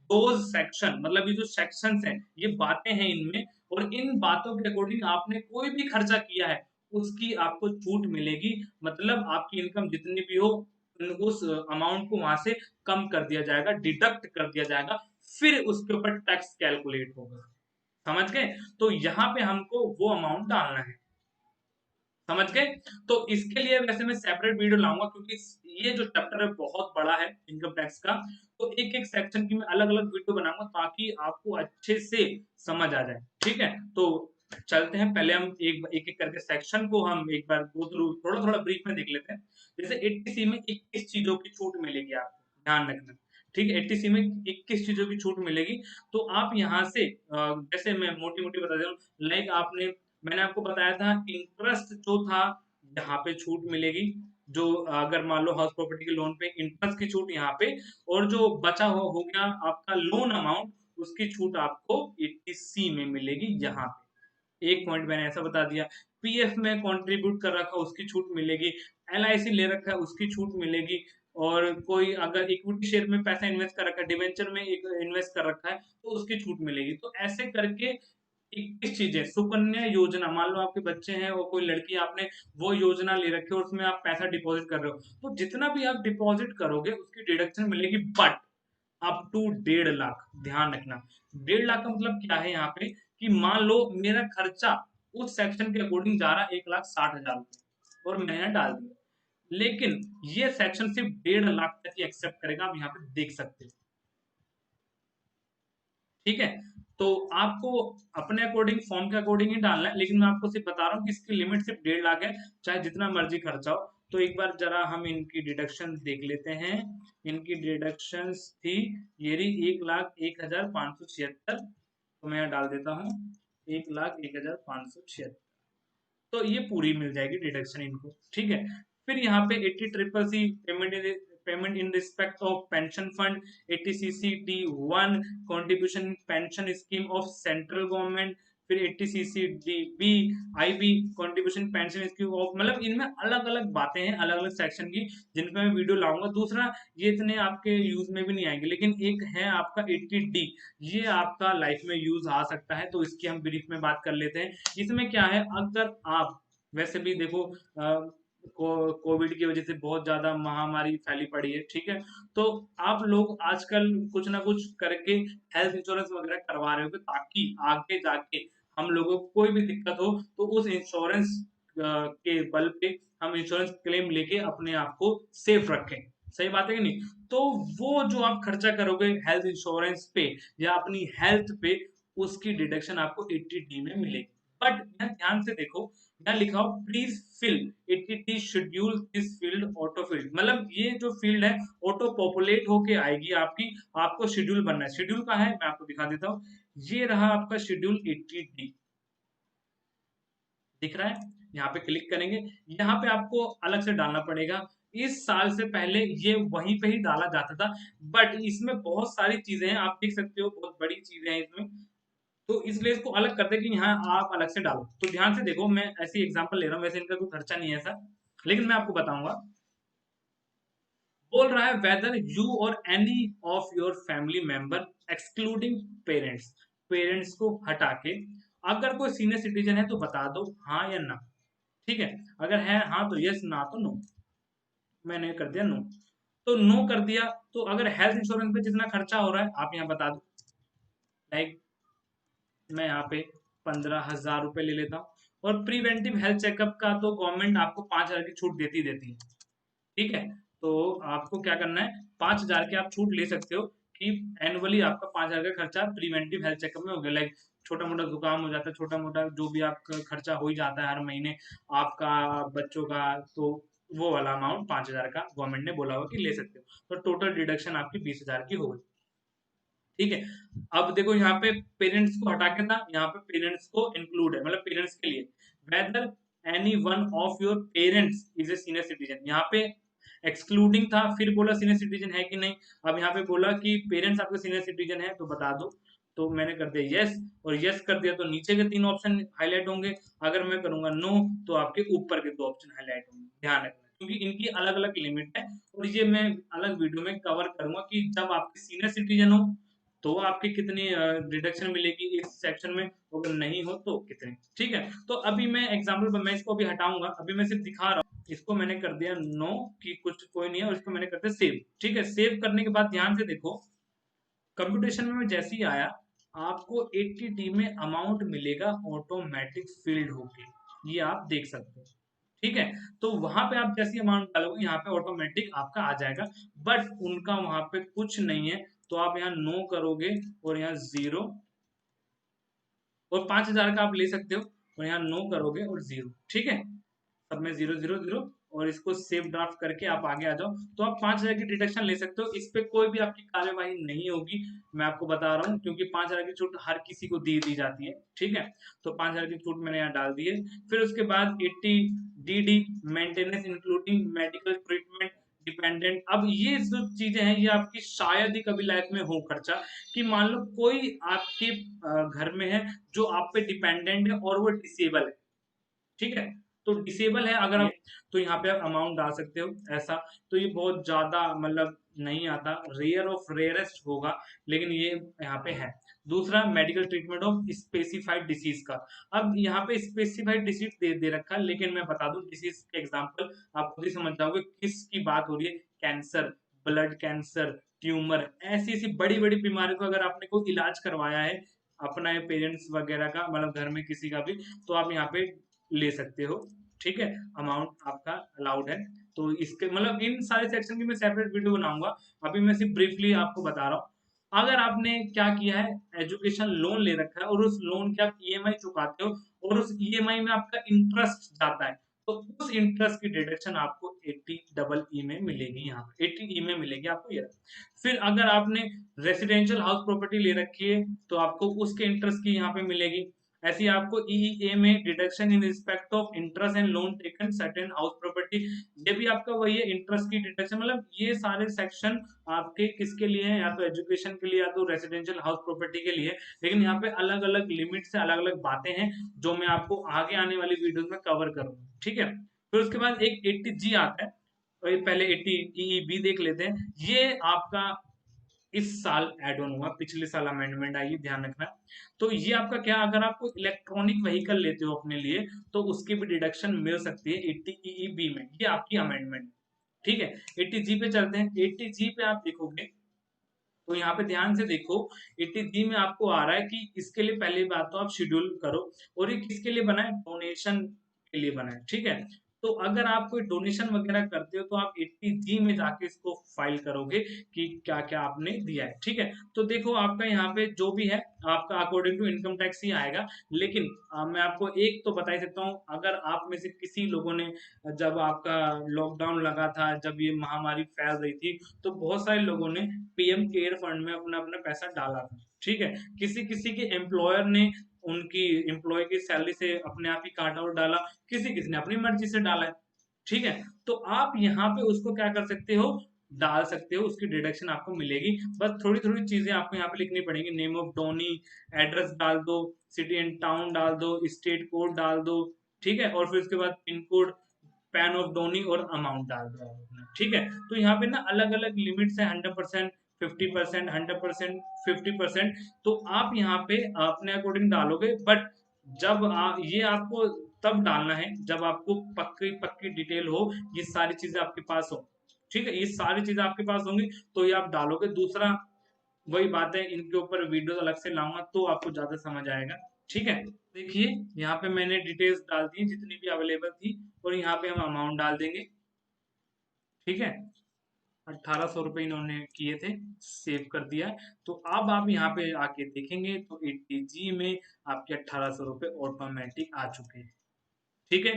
दोज सेक्शन, मतलब ये जो सेक्शंस हैं ये बातें हैं इनमें, और इन बातों के अकॉर्डिंग आपने कोई भी खर्चा किया है उसकी आपको छूट मिलेगी, मतलब आपकी इनकम जितनी भी हो उस अमाउंट को वहां से कम कर दिया जाएगा, डिडक्ट कर दिया जाएगा, फिर उसके ऊपर टैक्स कैलकुलेट होगा। समझ गए? तो यहाँ पे हमको वो अमाउंट डालना है। समझ गए? तो इसके लिए वैसे मैं सेपरेट वीडियो लाऊंगा, क्योंकि ये जो चैप्टर है बहुत बड़ा है इनकम टैक्स का, तो एक एक सेक्शन की मैं अलग अलग वीडियो बनाऊंगा ताकि आपको अच्छे से समझ आ जाए। ठीक है, तो चलते हैं, पहले हम एक एक एक करके सेक्शन को हम एक बार गो थ्रू थोड़ा थोड़ा ब्रीफ में देख लेते हैं। जैसे 80C में 21 चीजों की छूट मिलेगी आपको, ध्यान रखना। ठीक है, 80C में 21 चीजों की छूट मिलेगी, तो आप यहाँ से जैसे मैं मोटी मोटी बता दे रहा हूँ, लाइक आपने, मैंने आपको बताया था इंटरेस्ट जो था यहाँ पे छूट मिलेगी, जो अगर मान लो हाउस प्रॉपर्टी के लोन पे इंटरेस्ट की छूट यहाँ पे, और जो बचा हो गया आपका लोन अमाउंट, उसकी छूट आपको 80C में मिलेगी यहाँ पे। एक पॉइंट मैंने ऐसा बता दिया। पीएफ में कंट्रीब्यूट कर रखा उसकी छूट मिलेगी, एलआईसी ले रखा है उसकी छूट मिलेगी, और कोई अगर इक्विटी शेयर में पैसा इन्वेस्ट कर रखा है, डिवेंचर में इन्वेस्ट कर रखा है, तो उसकी छूट मिलेगी। तो ऐसे करके 21 चीजें, सुकन्या योजना, मान लो आपके बच्चे हैं और कोई लड़की, आपने वो योजना ले रखी है और उसमें आप पैसा डिपॉजिट कर रहे हो, तो जितना भी आप डिपॉजिट करोगे उसकी डिडक्शन मिलेगी, बट अप टू 1.5 लाख। ध्यान रखना, 1.5 लाख का मतलब क्या है यहाँ पे, कि मान लो मेरा खर्चा उस सेक्शन के अकॉर्डिंग जा रहा है 1,60,000 रुपए, और मैंने डाल दिया, लेकिन ये सेक्शन सिर्फ 1.5 लाख तक ही एक्सेप्ट करेगा, आप यहाँ पे देख सकते हो। ठीक है, तो आपको अपने अकॉर्डिंग, फॉर्म के अकॉर्डिंग ही डालना है, लेकिन मैं आपको सिर्फ बता रहा हूँ कि इसकी लिमिट सिर्फ 1.5 लाख है, चाहे जितना मर्जी खर्चा हो। तो एक बार जरा हम इनकी डिडक्शन देख लेते हैं। इनकी डिडक्शन थी ये रही, 1,01,576, तो मैं यहाँ डाल देता हूँ 1,01,576। तो ये पूरी मिल जाएगी डिडक्शन इनको, ठीक है। फिर यहाँ पे 80CCC payment in respect of pension fund, 80CCD1 contribution pension scheme of central government, फिर 80CCDB IB contribution pension scheme of, मतलब इनमें अलग अलग बातें हैं अलग अलग सेक्शन की, जिन पे मैं वीडियो लाऊंगा। दूसरा, ये इतने आपके यूज में भी नहीं आएंगे, लेकिन एक है आपका 80D, ये आपका लाइफ में यूज आ सकता है, तो इसकी हम ब्रीफ में बात कर लेते हैं। इसमें क्या है, अगर आप वैसे भी देखो कोविड की वजह से बहुत ज्यादा महामारी फैली पड़ी है, ठीक है। तो आप लोग आजकल कुछ ना कुछ करके हेल्थ इंश्योरेंस वगैरह करवा रहे हो, ताकि आगे जाके हम लोगों को कोई भी दिक्कत हो तो उस इंश्योरेंस के बल पे हम इंश्योरेंस क्लेम लेके अपने आप को सेफ रखें। सही बात है कि नहीं? तो वो जो आप खर्चा करोगे हेल्थ इंश्योरेंस पे या अपनी हेल्थ पे, उसकी डिडक्शन आपको 80D में मिलेगी। बट यहाँ ध्यान से देखो, यहाँ लिखा हो please fill 80D schedule this field auto field, मतलब ये जो फील्ड है ऑटो पॉपुलेट होके आएगी आपकी, आपको शेड्यूल बनना है। शेड्यूल का है, मैं आपको दिखा देता हूँ, ये रहा आपका शेड्यूल 80D, दिख रहा है? यहाँ पे क्लिक करेंगे, यहाँ पे आपको अलग से डालना पड़ेगा। इस साल से पहले ये वहीं पे ही डाला जाता था, बट इसमें बहुत सारी चीजें हैं, आप देख सकते हो बहुत बड़ी चीजें हैं इसमें, तो इसलिए इसको अलग करते हैं कि यहाँ आप अलग से डालो। तो ध्यान से देखो, मैं ऐसी एग्जांपल ले रहा हूँ, वैसे इनका कोई खर्चा नहीं है ऐसा, लेकिन मैं आपको बताऊंगा। बोल रहा है वेदर यू और any of your family member excluding parents, parents को हटा के अगर कोई सीनियर सिटीजन है तो बता दो हाँ या ना, ठीक है। अगर है हाँ तो यस, ना तो नो। मैंने कर दिया नो, तो नो कर दिया। तो अगर हेल्थ इंश्योरेंस पे जितना खर्चा हो रहा है आप यहाँ बता दो, लाइक मैं यहाँ पे 15,000 रुपए ले लेता हूँ। और प्रिवेंटिव हेल्थ चेकअप का तो गवर्नमेंट आपको 5,000 की छूट देती देती है, ठीक है। तो आपको क्या करना है, 5,000 के आप छूट ले सकते हो कि एनुअली आपका 5,000 का खर्चा प्रिवेंटिव हेल्थ चेकअप में हो गया। लाइक छोटा मोटा जुकाम हो जाता है, छोटा मोटा जो भी आपका खर्चा हो ही जाता है हर महीने आपका, बच्चों का, तो वो वाला अमाउंट 5,000 का गवर्नमेंट ने बोला हुआ कि ले सकते हो। तो टोटल डिडक्शन आपकी 20,000 की हो गई, ठीक है। अब देखो यहाँ पे पेरेंट्स को हटा के था, यहाँ पे पेरेंट्स को इंक्लूड है, मतलब पेरेंट्स के लिए whether any one of your parents is a senior citizen, यहाँ पे एक्सक्लूडिंग था, फिर बोला सीनियर सिटीजन है कि नहीं। अब यहाँ पे बोला कि पेरेंट्स आपके सीनियर सिटीजन है तो बता दो, तो मैंने कर दिया यस, और यस कर दिया तो नीचे के 3 ऑप्शन हाईलाइट होंगे। अगर मैं करूंगा नो तो आपके ऊपर के 2 ऑप्शन हाईलाइट होंगे। ध्यान रखना, क्योंकि इनकी अलग अलग लिमिट है, और ये मैं अलग वीडियो में कवर करूंगा कि जब आपके सीनियर सिटीजन हो तो आपकी कितनी डिडक्शन मिलेगी इस सेक्शन में, अगर नहीं हो तो कितनी, ठीक है। तो अभी मैं एग्जांपल, मैं इसको अभी हटाऊंगा, अभी मैं सिर्फ दिखा रहा हूँ। इसको मैंने कर दिया नो कि कुछ कोई नहीं है, और इसको मैंने कर दिया सेव, ठीक है। सेव करने के बाद ध्यान से देखो, कंप्यूटेशन में जैसे ही आया आपको 80D में अमाउंट मिलेगा ऑटोमेटिक फील्ड होके, ये आप देख सकते हो, ठीक है। तो वहां पे आप जैसी अमाउंट डालोगे यहाँ पे ऑटोमेटिक आपका आ जाएगा, बट उनका वहां पे कुछ नहीं है। तो आप यहाँ नो करोगे और यहाँ 0, और 5,000 का आप ले सकते हो, और यहाँ नो करोगे और 0, ठीक है। सब में 0 0 0, और इसको सेव ड्राफ्ट करके आप आगे आ जाओ, तो आप 5,000 की डिडक्शन ले सकते हो। इस पे कोई भी आपकी कार्यवाही नहीं होगी, मैं आपको बता रहा हूँ, क्योंकि 5,000 की छूट हर किसी को दी जाती है, ठीक है। तो 5,000 की छूट मैंने यहाँ डाल दी है। फिर उसके बाद 80DD maintenance including medical treatment dependent, अब ये जो चीजें हैं ये आपकी शायद ही कभी लाइफ में हो खर्चा, कि मान लो कोई आपके घर में है जो आप पे डिपेंडेंट है और वो डिसेबल है, ठीक है। तो डिसेबल है अगर आप, तो यहाँ पे आप अमाउंट डाल सकते हो ऐसा। तो ये बहुत ज्यादा मतलब नहीं आता, रेयर ऑफ रेयरेस्ट होगा, लेकिन ये यहाँ पे है। दूसरा, medical treatment of specified disease का, अब यहाँ पे स्पेसिफाइड डिसीज दे रखा है, लेकिन मैं बता दूं डिसीज के एग्जांपल आप खुद ही समझ जाओगे किसकी बात हो रही है। कैंसर, ब्लड कैंसर, ट्यूमर, ऐसी ऐसी बड़ी बड़ी बीमारियों का अगर आपने कोई इलाज करवाया है अपना पेरेंट्स वगैरह का, मतलब घर में किसी का भी, तो आप यहाँ पे ले सकते हो, ठीक है। अमाउंट आपका अलाउड है। तो इसके मतलब इन सारे सेक्शन की मैं सेपरेट वीडियो बनाऊंगा, अभी मैं सिर्फ ब्रीफली आपको बता रहा हूँ। अगर आपने क्या किया है, एजुकेशन लोन ले रखा है और उस लोन के आप ईएमआई चुकाते हो, और उस ईएमआई में आपका इंटरेस्ट जाता है, तो उस इंटरेस्ट की डिडक्शन आपको 80EE में मिलेगी, यहाँ पे 80E में मिलेगी आपको ये। फिर अगर आपने रेसिडेंशियल हाउस प्रॉपर्टी ले रखी है तो आपको उसके इंटरेस्ट की यहाँ पे मिलेगी। ऐसे ही आपको ईईए में deduction in respect of interest and loan taken certain house property, ये भी आपका वही है, इंटरेस्ट की डिडक्शन। मतलब ये सारे सेक्शन आपके किसके लिए हैं, या तो एजुकेशन के लिए या तो रेसिडेंशियल हाउस प्रॉपर्टी के लिए। लेकिन यहाँ पे अलग अलग लिमिट से अलग अलग बातें हैं जो मैं आपको आगे आने वाली वीडियोस में कवर करूंगा, ठीक है। फिर उसके बाद एक 80G आता है, और ये पहले 80EB देख लेते हैं। ये आपका इस साल ऐड ऑन हुआ, पिछले साल अमेंडमेंट आई, ध्यान रखना। तो ये आपका क्या, अगर आप कोई इलेक्ट्रॉनिक व्हीकल लेते हो अपने लिए तो उसकी भी डिडक्शन मिल सकती है 80EB में, ये आपकी अमेंडमेंट, ठीक है। 80G पे चलते हैं। 80G पे आप देखोगे तो यहाँ पे ध्यान से देखो, 80G में आपको आ रहा है कि इसके लिए पहली बात तो आप शेड्यूल करो, और ये किसके लिए बना है, डोनेशन के लिए बना है, ठीक है। तो अगर आप कोई डोनेशन वगैरह करते हो तो आप 80G में जाके इसको फाइल करोगे कि क्या क्या आपने दिया है, ठीक है। तो देखो आपका यहाँ पे जो भी है आपका अकॉर्डिंग टू इनकम टैक्स ही आएगा। लेकिन मैं आपको एक तो बता ही सकता हूँ, अगर आप में से किसी लोगों ने, जब आपका लॉकडाउन लगा था, जब ये महामारी फैल रही थी, तो बहुत सारे लोगों ने पीएम केयर फंड में अपना अपना पैसा डाला था, ठीक है। किसी किसी के एम्प्लॉयर ने उनकी एम्प्लॉय की सैलरी से अपने आप ही काटा और डाला, किसी किसी ने अपनी मर्जी से डाला है, ठीक है। तो आप यहाँ पे उसको क्या कर सकते हो, डाल सकते हो, उसकी डिडक्शन आपको मिलेगी। बस थोड़ी थोड़ी चीजें आपको यहाँ पे लिखनी पड़ेगी, नेम ऑफ डोनी, एड्रेस डाल दो, सिटी एंड टाउन डाल दो, स्टेट कोड डाल दो, ठीक है। और फिर उसके बाद pin code, PAN of donee और अमाउंट डाल दो आप अपना, ठीक है। तो यहाँ पे ना अलग अलग लिमिट्स है, 100%, 50%, 100%, 50%। तो आप यहाँ पे अपने अकॉर्डिंग डालोगे, बट जब ये आपको तब डालना है जब आपको पक्की पक्की डिटेल हो, ये सारी चीजें आपके पास हो, ठीक है। ये सारी चीजें आपके पास होंगी तो ये आप डालोगे। दूसरा वही बात है, इनके ऊपर वीडियो अलग से लाऊंगा तो आपको ज्यादा समझ आएगा, ठीक है। देखिए यहाँ पे मैंने डिटेल्स डाल दी जितनी भी अवेलेबल थी, और यहाँ पे हम अमाउंट डाल देंगे, ठीक है। 1800 रुपये इन्होंने किए थे, सेव कर दिया है। तो अब आप यहाँ पे आके देखेंगे तो 80G में आपके 1800 रुपये ऑटोमेटिक आ चुके हैं, ठीक है।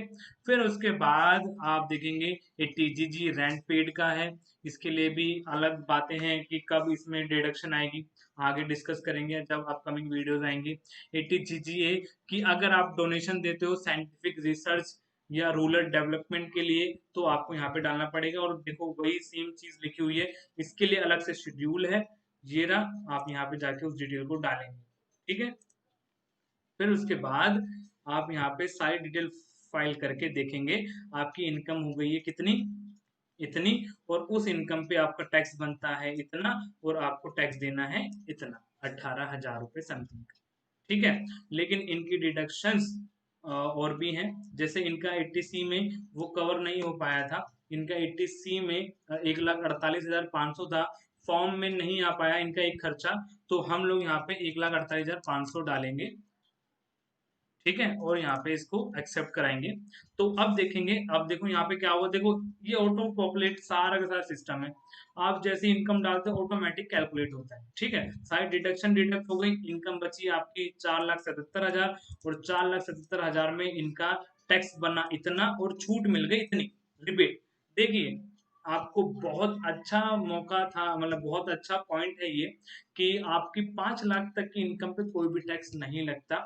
फिर उसके बाद आप देखेंगे 80G रेंट पेड का है, इसके लिए भी अलग बातें हैं कि कब इसमें डिडक्शन आएगी, आगे डिस्कस करेंगे जब अपकमिंग वीडियोस आएंगे। 80G है कि अगर आप डोनेशन देते हो साइंटिफिक रिसर्च या रूरल डेवलपमेंट के लिए तो आपको यहाँ पे डालना पड़ेगा। और देखो वही सेम चीज लिखी हुई है, इसके लिए अलग से शेड्यूल है, ये रहा, आप यहाँ पे जाके उस डिटेल को डालेंगे, ठीक है। फिर उसके बाद आप यहाँ पे सारी डिटेल फाइल करके देखेंगे, आपकी इनकम हो गई है कितनी, इतनी, और उस इनकम पे आपका टैक्स बनता है इतना, और आपको टैक्स देना है इतना, 18,000 रुपये समथिंग, ठीक है। लेकिन इनकी डिडक्शंस और भी हैं, जैसे इनका 80C में वो कवर नहीं हो पाया था, इनका 80C में 1,48,500 था, फॉर्म में नहीं आ पाया इनका एक खर्चा, तो हम लोग यहाँ पे 1,48,500 डालेंगे, ठीक है। और यहाँ पे इसको एक्सेप्ट कराएंगे। तो अब देखेंगे, अब देखो यहाँ पे क्या हुआ, देखो ये ऑटो पॉपुलेट सारा का सारा सिस्टम है, आप जैसे इनकम डालते हो ऑटोमेटिक कैलकुलेट होता है, ठीक है। सारी डिडक्शन डिडक्ट हो गई, इनकम बची आपकी 4,77,000, और 4,77,000 में इनका टैक्स बना इतना और छूट मिल गई इतनी, रिबेट। देखिए आपको बहुत अच्छा मौका था, मतलब बहुत अच्छा पॉइंट है ये, कि आपकी 5 लाख तक की इनकम पे कोई भी टैक्स नहीं लगता।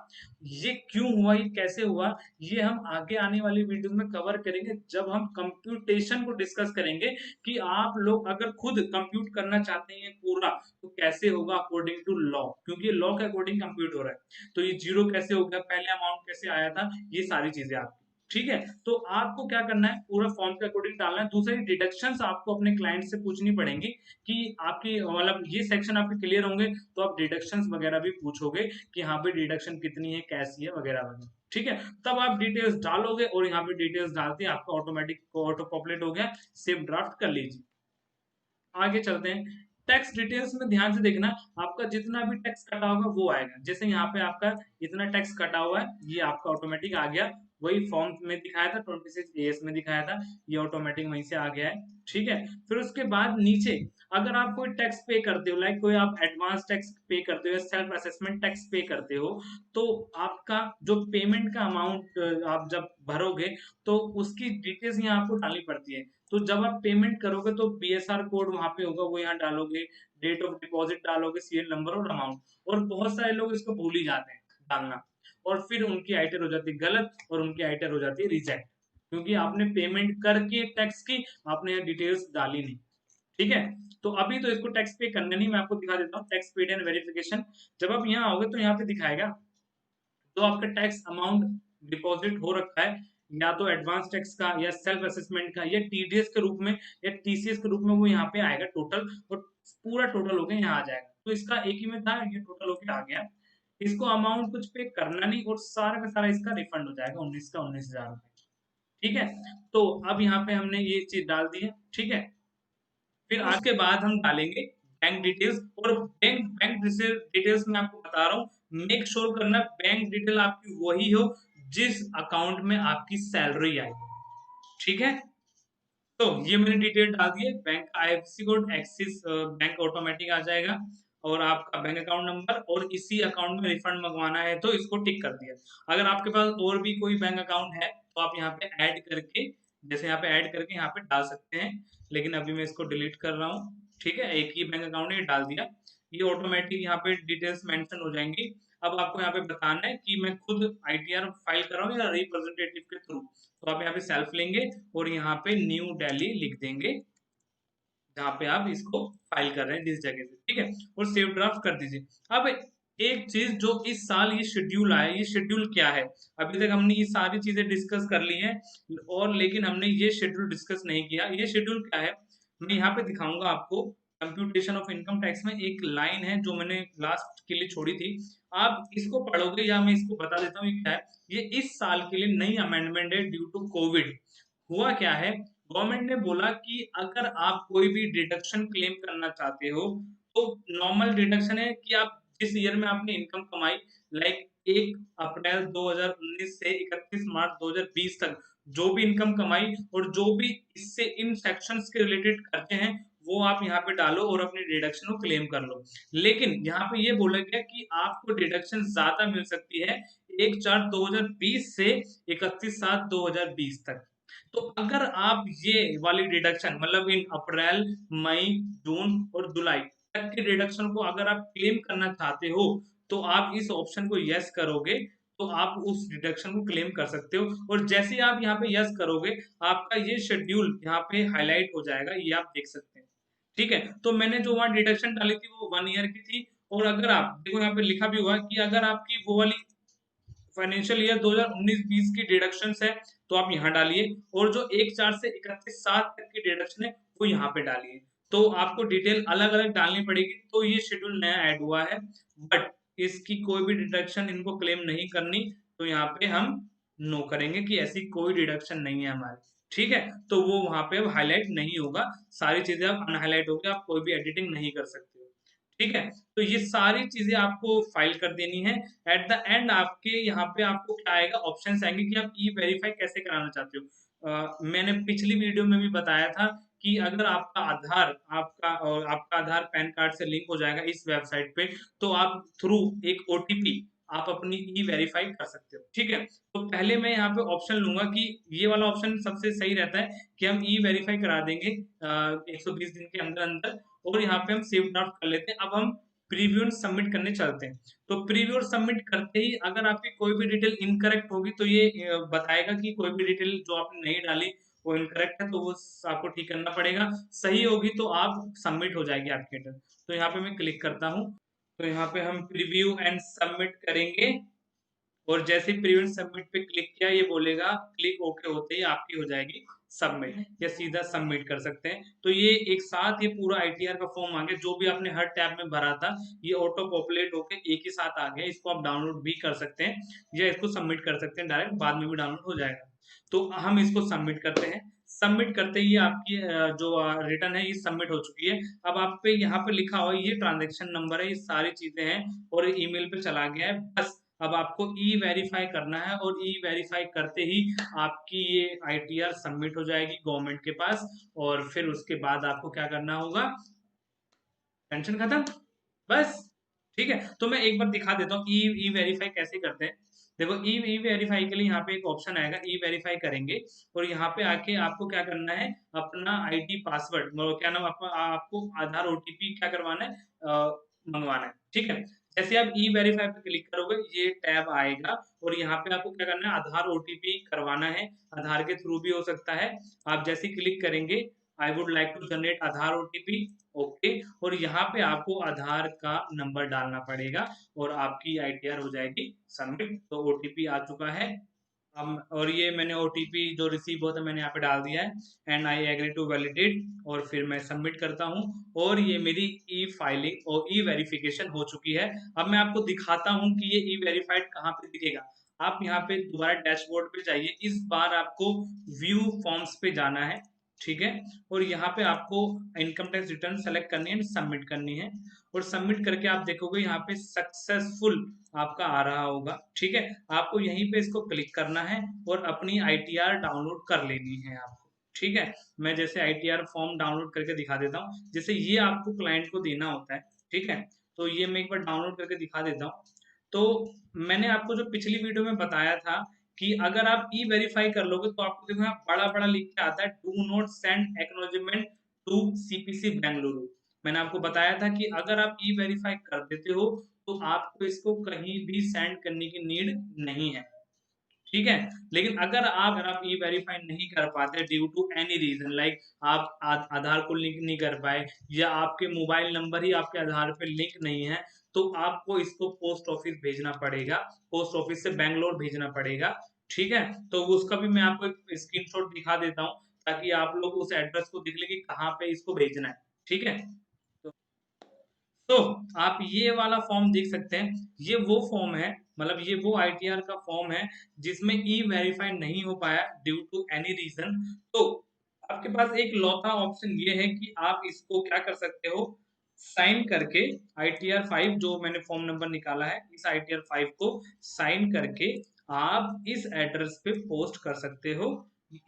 ये क्यों हुआ, ये कैसे हुआ, ये हम आगे आने वाली वीडियो में कवर करेंगे जब हम कंप्यूटेशन को डिस्कस करेंगे, कि आप लोग अगर खुद कंप्यूट करना चाहते हैं पूरा तो कैसे होगा अकॉर्डिंग टू लॉ, क्योंकि ये लॉ के अकॉर्डिंग कंप्यूट हो रहा है। तो ये जीरो कैसे हो गया, पहले अमाउंट कैसे आया था, ये सारी चीजें आपकी, ठीक है। तो आपको क्या करना है, पूरा फॉर्म के अकॉर्डिंग डालना है। दूसरी डिडक्शंस आपको अपने क्लाइंट से पूछनी पड़ेंगी कि आपकी, मतलब ये सेक्शन आपके क्लियर होंगे तो आप डिडक्शंस वगैरह भी पूछोगे कि यहाँ पे डिडक्शन कितनी है, कैसी है, वगैरह वगैरह, ठीक है। तब आप डिटेल्स डालोगे, और यहाँ पे डिटेल्स डालते हैं आपका ऑटोमेटिक ऑटो पॉपुलेट हो गया, सेव ड्राफ्ट कर लीजिए। आगे चलते हैं, टैक्स डिटेल्स में ध्यान से देखना, आपका जितना भी टैक्स कटा होगा वो आएगा। जैसे यहाँ पे आपका इतना टैक्स कटा हुआ है, ये आपका ऑटोमेटिक आ गया, वही फॉर्म में दिखाया था, 26AS में दिखाया था, ये ऑटोमेटिक वहीं से आ गया है, ठीक है। फिर उसके बाद नीचे अगर आप कोई टैक्स पे करते हो, लाइक कोई आप एडवांस टैक्स पे करते हो या सेल्फ असेसमेंट टैक्स पे करते हो, तो आपका जो पेमेंट का अमाउंट आप जब भरोगे तो उसकी डिटेल्स यहाँ आपको डालनी पड़ती है। तो जब आप पेमेंट करोगे तो बीएसआर कोड वहां पे होगा, वो यहाँ डालोगे, डेट ऑफ डिपॉजिट डालोगे, सीरियल नंबर और अमाउंट। और बहुत सारे लोग इसको भूल ही जाते हैं, डालना, और फिर उनकी आईटीआर हो जाती है गलत और उनकी आईटीआर हो जाती है रिजेक्ट, क्योंकि आपने पेमेंट करके टैक्स की, आपने यहाँ डिटेल्स डाली नहीं। ठीक है, तो अभी तो इसको टैक्स पे करना नहीं, मैं आपको दिखा देता हूँ टैक्स पेड एंड वेरिफिकेशन। जब आप यहाँ आओगे तो यहाँ पे दिखाएगा तो आपका टैक्स अमाउंट डिपॉजिट हो रखा है, या तो एडवांस टैक्स का या सेल्फ असेसमेंट का या टीडीएस के रूप में या टीसीएस के रूप में, वो यहाँ पे आएगा टोटल, और पूरा टोटल होके यहाँ आ जाएगा। तो इसका एक ही में था, ये टोटल होके आ गया। इसको अमाउंट कुछ पे करना नहीं और सारा का सारा इसका रिफंड हो जाएगा 19,000 ठीक है, तो अब यहाँ पे हमने ये चीज डाल दी है। ठीक है, फिर आज के बाद हम डालेंगे बैंक डिटेल्स, और बैंक डिटेल्स में आपको बता रहा हूँ, मेक श्योर करना बैंक डिटेल आपकी वही हो जिस अकाउंट में आपकी सैलरी आई। ठीक है, तो ये मैंने डिटेल डाल दी है, बैंक का IFSC code, Axis bank automatic आ जाएगा, और आपका बैंक अकाउंट नंबर, और इसी अकाउंट में रिफंड मंगवाना है तो इसको टिक कर दिया। अगर आपके पास और भी कोई बैंक अकाउंट है तो आप यहाँ पे ऐड करके, जैसे यहाँ पे ऐड करके यहाँ पे डाल सकते हैं, लेकिन अभी मैं इसको डिलीट कर रहा हूँ। ठीक है, एक ही बैंक अकाउंट है, डाल दिया, ये ऑटोमेटिक यहाँ पे डिटेल्स मेंशन हो जाएंगी। अब आपको यहाँ पे बताना है कि मैं खुद आईटीआर फाइल कर रहा हूँ या रिप्रेजेंटेटिव के थ्रू, तो आप यहाँ पे सेल्फ लेंगे और यहाँ पे न्यू दिल्ली लिख देंगे, जहाँ पे आप इसको फाइल कर रहे हैं जिस जगह से। ठीक है, और सेव ड्राफ्ट कर दीजिए। अब एक चीज जो इस साल ये शेड्यूल आया, ये शेड्यूल क्या है, अभी तक हमने ये सारी चीजें डिस्कस कर ली हैं, और लेकिन हमने ये शेड्यूल डिस्कस नहीं किया। ये शेड्यूल क्या है, मैं यहाँ पे दिखाऊंगा आपको। कंप्यूटेशन ऑफ इनकम टैक्स में एक लाइन है जो मैंने लास्ट के लिए छोड़ी थी, आप इसको पढ़ोगे या मैं इसको बता देता हूँ ये क्या है। ये इस साल के लिए नई अमेंडमेंट है ड्यू टू कोविड। हुआ क्या है, गवर्नमेंट ने बोला कि अगर आप कोई भी डिडक्शन क्लेम करना चाहते हो, तो नॉर्मल डिडक्शन है कि आप जिस ईयर में आपने इनकम कमाई, लाइक 1 अप्रैल 2019 से 31 मार्च 2020 तक जो भी इनकम कमाई और जो भी इससे इन सेक्शंस के रिलेटेड खर्चे हैं, वो आप यहाँ पे डालो और अपनी डिडक्शन को क्लेम कर लो। लेकिन यहाँ पे ये बोला गया कि आपको डिडक्शन ज्यादा मिल सकती है 1/4/2020 से 31/7/2020 तक। तो अगर आप ये वाली डिडक्शन, मतलब इन अप्रैल, मई, जून और जुलाई तक की डिडक्शन को अगर आप क्लेम करना चाहते हो, तो आप इस ऑप्शन को यस करोगे, तो आप उस डिडक्शन को क्लेम कर सकते हो। और जैसे ही आप यहाँ पे यस करोगे, आपका ये शेड्यूल यहाँ पे हाईलाइट हो जाएगा, ये आप देख सकते हैं। ठीक है, तो मैंने जो वहां डिडक्शन डाली थी वो 1 ईयर की थी, और अगर आप देखो यहाँ पे लिखा भी हुआ कि अगर आपकी वो वाली फाइनेंशियल ईयर 2019-20 की डिडक्शंस है तो आप यहाँ डालिए, और जो 1/4 से 31/7 तक की डिडक्शन है वो यहाँ पे डालिए। तो आपको डिटेल अलग अलग डालनी पड़ेगी। तो ये शेड्यूल नया ऐड हुआ है, बट इसकी कोई भी डिडक्शन इनको क्लेम नहीं करनी, तो यहाँ पे हम नो करेंगे कि ऐसी कोई डिडक्शन नहीं है हमारी। ठीक है, तो वो वहां पे अब हाईलाइट नहीं होगा, सारी चीजें अब अनहाईलाइट होगी, आप कोई भी एडिटिंग नहीं कर सकते हो। ठीक है, तो ये सारी चीजें आपको फाइल कर देनी है। एट द एंड आपके यहाँ पे आपको क्या आएगा, ऑप्शन आएंगे कि आप ई वेरीफाई कैसे कराना चाहते हो। मैंने पिछली वीडियो में भी बताया था कि अगर आपका आधार, आपका आधार पैन कार्ड से लिंक हो जाएगा इस वेबसाइट पे, तो आप थ्रू एक ओटीपी आप अपनी ई वेरीफाई कर सकते हो। ठीक है, तो पहले मैं यहाँ पे ऑप्शन लूंगा कि ये वाला ऑप्शन सबसे सही रहता है कि हम ई वेरीफाई करा देंगे 120 दिन के अंदर अंदर, और यहाँ पे हम सेव ड्राफ्ट कर लेते हैं। अब हम प्रीव्यू सबमिट करने चलते हैं। तो प्रीव्यू सबमिट करते ही अगर आपकी कोई भी डिटेल इनकरेक्ट होगी तो ये बताएगा कि कोई भी डिटेल जो आपने नहीं डाली वो इनकरेक्ट है, तो वो आपको ठीक करना पड़ेगा। सही होगी तो आप सबमिट हो जाएगी आपकी डिटेल। तो यहाँ पे मैं क्लिक करता हूँ, तो यहाँ पे हम प्रीव्यू एंड सबमिट करेंगे, और जैसे प्रीव्यू सबमिट पे क्लिक किया, ये बोलेगा क्लिक ओके होते ही आपकी हो जाएगी सबमिट, या सीधा सबमिट कर सकते हैं। तो ये एक साथ ये पूरा आईटीआर का फॉर्म आ गया, जो भी आपने हर टैब में भरा था ये ऑटो पॉपुलेट होके एक ही साथ आ गया। इसको आप डाउनलोड भी कर सकते हैं या इसको सबमिट कर सकते हैं, डायरेक्ट बाद में भी डाउनलोड हो जाएगा। तो हम इसको सबमिट करते हैं। सबमिट करते ही आपकी जो रिटर्न है ये सबमिट हो चुकी है। अब आप पे यहाँ पे लिखा हुआ ये ट्रांजेक्शन नंबर है, ये सारी चीजें हैं, और ईमेल पे चला गया है। बस अब आपको ई वेरीफाई करना है, और ई वेरीफाई करते ही आपकी ये आईटीआर सबमिट हो जाएगी गवर्नमेंट के पास। और फिर उसके बाद आपको क्या करना होगा, टेंशन खत्म, बस। ठीक है, तो मैं एक बार दिखा देता हूँ ई ई वेरीफाई कैसे करते हैं। देखो ई ई वेरीफाई के लिए यहाँ पे एक ऑप्शन आएगा, ई वेरीफाई करेंगे, और यहाँ पे आके आपको क्या करना है, अपना आईडी पासवर्ड, क्या नाम, आपको आधार ओटीपी क्या करवाना है, मंगवाना है। ठीक है, जैसे आप ई वेरीफाई पे क्लिक करोगे ये टैब आएगा और यहाँ पे आपको क्या करना है, आधार ओटीपी करवाना है। आधार के थ्रू भी हो सकता है। आप जैसे क्लिक करेंगे I would like to generate Aadhaar OTP, okay, और यहाँ पे आपको आधार का नंबर डालना पड़ेगा और आपकी आईटीआर हो जाएगी सबमिट। तो ओटीपी आ चुका है। और ये मैंने ओटीपी जो रिसीव होता है मैंने यहाँ पे डाल दिया है and I agree to validate और फिर मैं सबमिट करता हूँ और ये मेरी ई फाइलिंग और ई वेरिफिकेशन हो चुकी है। अब मैं आपको दिखाता हूँ कि ये ई वेरीफाइड कहाँ पे दिखेगा। आप यहाँ पे दोबारा डैशबोर्ड पे जाइए, इस बार आपको व्यू फॉर्म्स पे जाना है, ठीक है, और यहाँ पे आपको इनकम टैक्स रिटर्न सेलेक्ट करनी है, सबमिट करनी है और सबमिट करके आप देखोगे यहाँ पे सक्सेसफुल आपका आ रहा होगा, ठीक है। आपको यहीं पे इसको क्लिक करना है और अपनी आईटीआर डाउनलोड कर लेनी है आपको, ठीक है। मैं जैसे आईटीआर फॉर्म डाउनलोड करके दिखा देता हूँ, जैसे ये आपको क्लाइंट को देना होता है, ठीक है। तो ये मैं एक बार डाउनलोड करके दिखा देता हूँ। तो मैंने आपको जो पिछली वीडियो में बताया था कि अगर आप ई वेरीफाई कर लोगे तो आपको देखो यहाँ बड़ा बड़ा लिख के आता है do not send acknowledgement to CPC Bengaluru. मैंने आपको बताया था कि अगर आप ई वेरीफाई कर देते हो तो आपको इसको कहीं भी सेंड करने की नीड नहीं है, ठीक है। लेकिन अगर आप ई वेरीफाई नहीं कर पाते due to any reason, like आप आधार को लिंक नहीं कर पाए या आपके मोबाइल नंबर ही आपके आधार पे लिंक नहीं है, तो आपको इसको पोस्ट ऑफिस भेजना पड़ेगा, पोस्ट ऑफिस से बैंगलोर भेजना पड़ेगा, ठीक है। तो उसका भी मैं आपको एक स्क्रीनशॉट दिखा देता हूँ ताकि आप लोग उस एड्रेस को देख ले कि कहाँ पे इसको भेजना है, ठीक है। तो आप ये वाला फॉर्म देख सकते हैं, ये वो फॉर्म है, मतलब ये वो आईटीआर का फॉर्म है जिसमें ई वेरीफाई नहीं हो पाया ड्यू टू एनी रीजन। तो आपके पास एक लौता ऑप्शन ये है कि आप इसको क्या कर सकते हो, साइन करके आईटीआर 5 जो मैंने फॉर्म नंबर निकाला है, इस आईटीआर 5 को साइन करके आप इस एड्रेस पे पोस्ट कर सकते हो,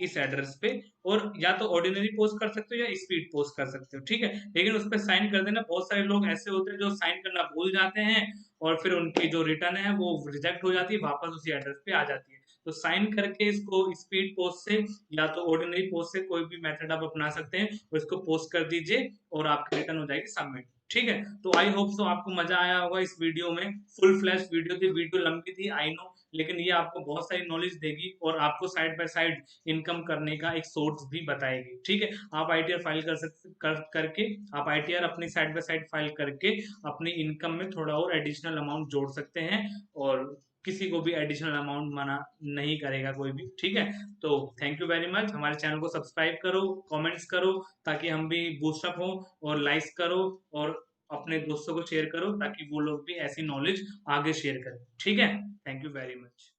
इस एड्रेस पे, और या तो ऑर्डिनरी पोस्ट कर सकते हो या स्पीड पोस्ट कर सकते हो, ठीक है। लेकिन उस पर साइन कर देना, बहुत सारे लोग ऐसे होते हैं जो साइन करना भूल जाते हैं और फिर उनकी जो रिटर्न है वो रिजेक्ट हो जाती है, वापस उसी एड्रेस पे आ जाती है। तो साइन करके इसको स्पीड पोस्ट से या तो ऑर्डिनरी पोस्ट से कोई भी मेथड आप अपना सकते हैं और इसको पोस्ट कर दीजिए और आपकी रिटर्न हो जाएगी सबमिट, ठीक है। तो आई होप सो आपको मजा आया होगा इस वीडियो में। फुल फ्लैश वीडियो थी, वीडियो लंबी थी आई नो, लेकिन ये आपको बहुत सारी नॉलेज देगी और आपको साइड बाय साइड इनकम करने का एक सोर्स भी बताएगी, ठीक है। आप आईटीआर फाइल कर सकते करके आप आईटीआर अपनी साइड बाय साइड फाइल करके अपनी इनकम में थोड़ा और एडिशनल अमाउंट जोड़ सकते हैं और किसी को भी एडिशनल अमाउंट मना नहीं करेगा कोई भी, ठीक है। तो थैंक यू वेरी मच, हमारे चैनल को सब्सक्राइब करो, कमेंट्स करो ताकि हम भी बूस्टअप हो, और लाइक्स करो और अपने दोस्तों को शेयर करो ताकि वो लोग भी ऐसी नॉलेज आगे शेयर करें, ठीक है। Thank you very much.